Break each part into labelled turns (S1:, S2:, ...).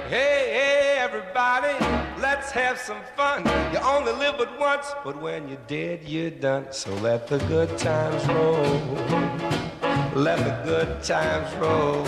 S1: Hey, hey, everybody, let's have some fun. You only live but once, but when you're dead, you're done. So let the good times roll. Let the good times roll.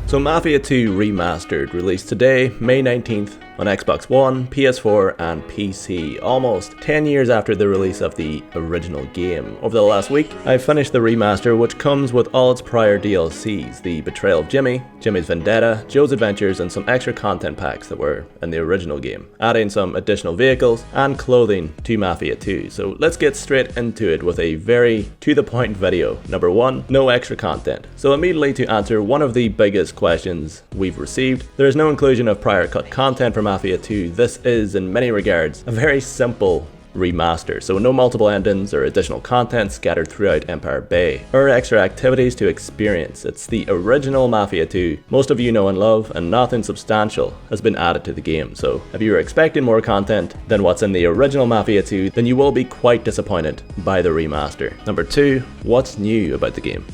S2: So Mafia II Remastered released today, May 19th, on Xbox One, PS4 and PC, almost 10 years after the release of the original game. Over the last week, I finished the remaster, which comes with all its prior DLCs, the Betrayal of Jimmy, Jimmy's Vendetta, Joe's Adventures, and some extra content packs that were in the original game, adding some additional vehicles and clothing to Mafia II. So let's get straight into it with a very to-the-point video. Number 1, no extra content. So immediately to answer one of the biggest questions we've received, there is no inclusion of prior cut content from Mafia II. This is, in many regards, a very simple remaster, so no multiple endings or additional content scattered throughout Empire Bay, or extra activities to experience. It's the original Mafia 2, most of you know and love, and nothing substantial has been added to the game. So if you were expecting more content than what's in the original Mafia 2, then you will be quite disappointed by the remaster. Number 2, what's new about the game?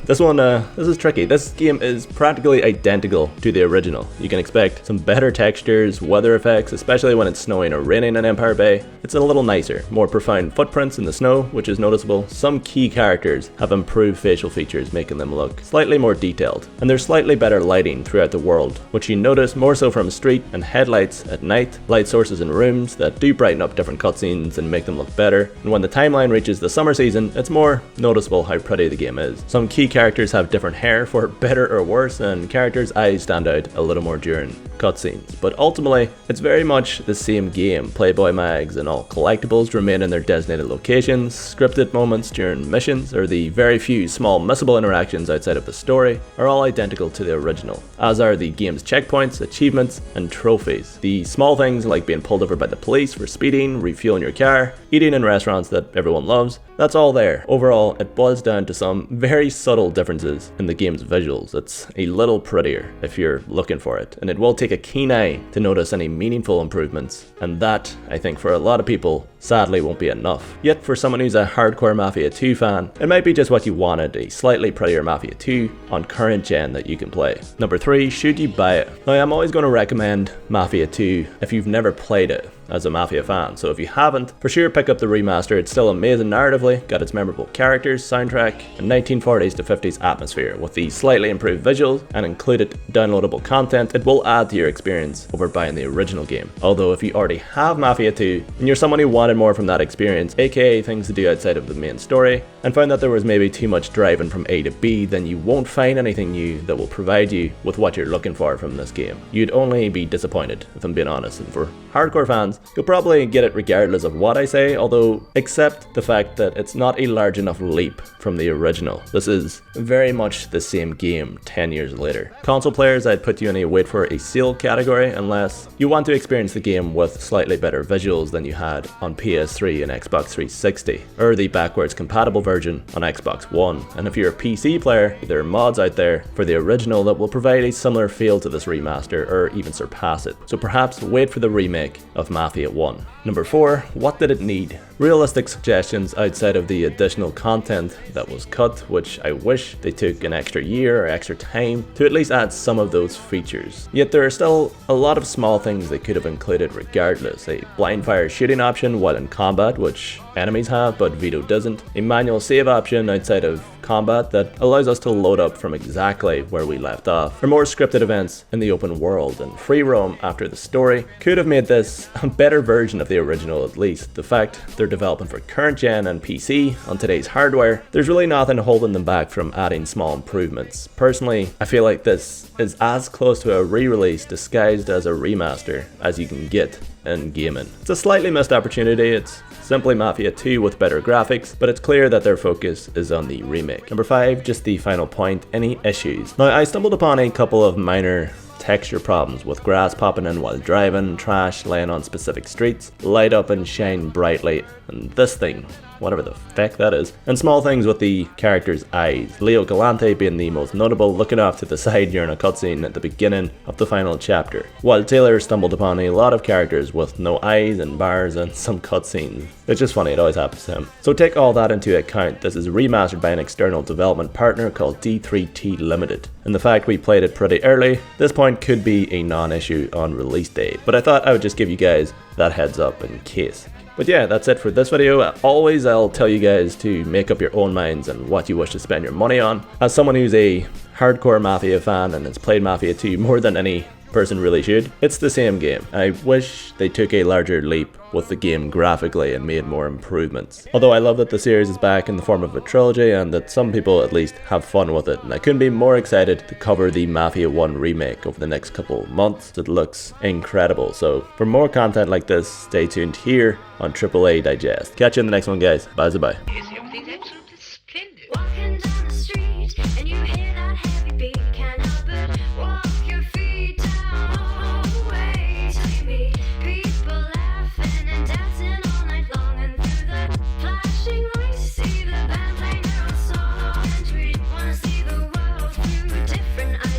S2: This is tricky. This game is practically identical to the original. You can expect some better textures, weather effects, especially when it's snowing or raining in Empire Bay. It's a little nicer, more profound footprints in the snow, which is noticeable. Some key characters have improved facial features, making them look slightly more detailed. And there's slightly better lighting throughout the world, which you notice more so from street and headlights at night, light sources in rooms that do brighten up different cutscenes and make them look better. And when the timeline reaches the summer season, it's more noticeable how pretty the game is. Some key characters have different hair for better or worse, and characters' eyes stand out a little more during cutscenes. But ultimately, it's very much the same game. Playboy mags and all collectibles remain in their designated locations. Scripted moments during missions, or the very few small missable interactions outside of the story, are all identical to the original, as are the game's checkpoints, achievements, and trophies. The small things like being pulled over by the police for speeding, refueling your car, eating in restaurants that everyone loves, that's all there. Overall, it boils down to some very subtle differences in the game's visuals. It's a little prettier if you're looking for it, and it will take a keen eye to notice any meaningful improvements, and that, I think for a lot of people, sadly won't be enough. Yet for someone who's a hardcore Mafia 2 fan, it might be just what you wanted, a slightly prettier Mafia 2 on current gen that you can play. Number 3, should you buy it? Now I'm always going to recommend Mafia 2 if you've never played it as a Mafia fan, so if you haven't, for sure pick up the remaster. It's still amazing narratively, got its memorable characters, soundtrack, and 1940s to 50s atmosphere. With the slightly improved visuals and included downloadable content, it will add to your experience over buying the original game. Although if you already have Mafia 2 and you're someone who wanted more from that experience, aka things to do outside of the main story, and found that there was maybe too much driving from A to B, then you won't find anything new that will provide you with what you're looking for from this game. You'd only be disappointed, if I'm being honest, and for hardcore fans, you'll probably get it regardless of what I say, although accept the fact that it's not a large enough leap from the original. This is very much the same game 10 years later. Console players, I'd put you in a wait for a sale category unless you want to experience the game with slightly better visuals than you had on PS3 and Xbox 360, or the backwards compatible version on Xbox One. And if you're a PC player, there are mods out there for the original that will provide a similar feel to this remaster or even surpass it. So perhaps wait for the remake of Mafia 1. Number 4, what did it need? Realistic suggestions outside of the additional content that was cut, which I wish they took an extra year or extra time to at least add some of those features. Yet there are still a lot of small things they could have included regardless. A blind fire shooting option while in combat, which enemies have but Vito doesn't. A manual save option outside of combat that allows us to load up from exactly where we left off. For more scripted events in the open world and free roam after the story could have made this a better version of the original. At least the fact they're developing for current gen and PC on today's hardware, there's really nothing holding them back from adding small improvements. Personally, I feel like this is as close to a re-release disguised as a remaster as you can get in gaming. It's a slightly missed opportunity. It's simply Mafia 2 with better graphics, but it's clear that their focus is on the remake. Number 5, just the final point, any issues. Now I stumbled upon a couple of minor texture problems with grass popping in while driving, trash laying on specific streets, light up and shine brightly, and this thing whatever the feck that is, and small things with the character's eyes, Leo Galante being the most notable, looking off to the side during a cutscene at the beginning of the final chapter, while Taylor stumbled upon a lot of characters with no eyes and bars and some cutscenes. It's just funny, it always happens to him. So take all that into account, this is remastered by an external development partner called D3T Limited, and the fact we played it pretty early, this point could be a non-issue on release date, but I thought I would just give you guys that heads up in case. But yeah, that's it for this video. Always I'll tell you guys to make up your own minds on what you wish to spend your money on. As someone who's a hardcore Mafia fan and has played Mafia 2 more than any person really should, it's the same game. I wish they took a larger leap with the game graphically and made more improvements. Although I love that the series is back in the form of a trilogy and that some people at least have fun with it, and I couldn't be more excited to cover the Mafia 1 remake over the next couple months. It looks incredible, so for more content like this, stay tuned here on AAA Digest. Catch you in the next one, guys. Bye-bye.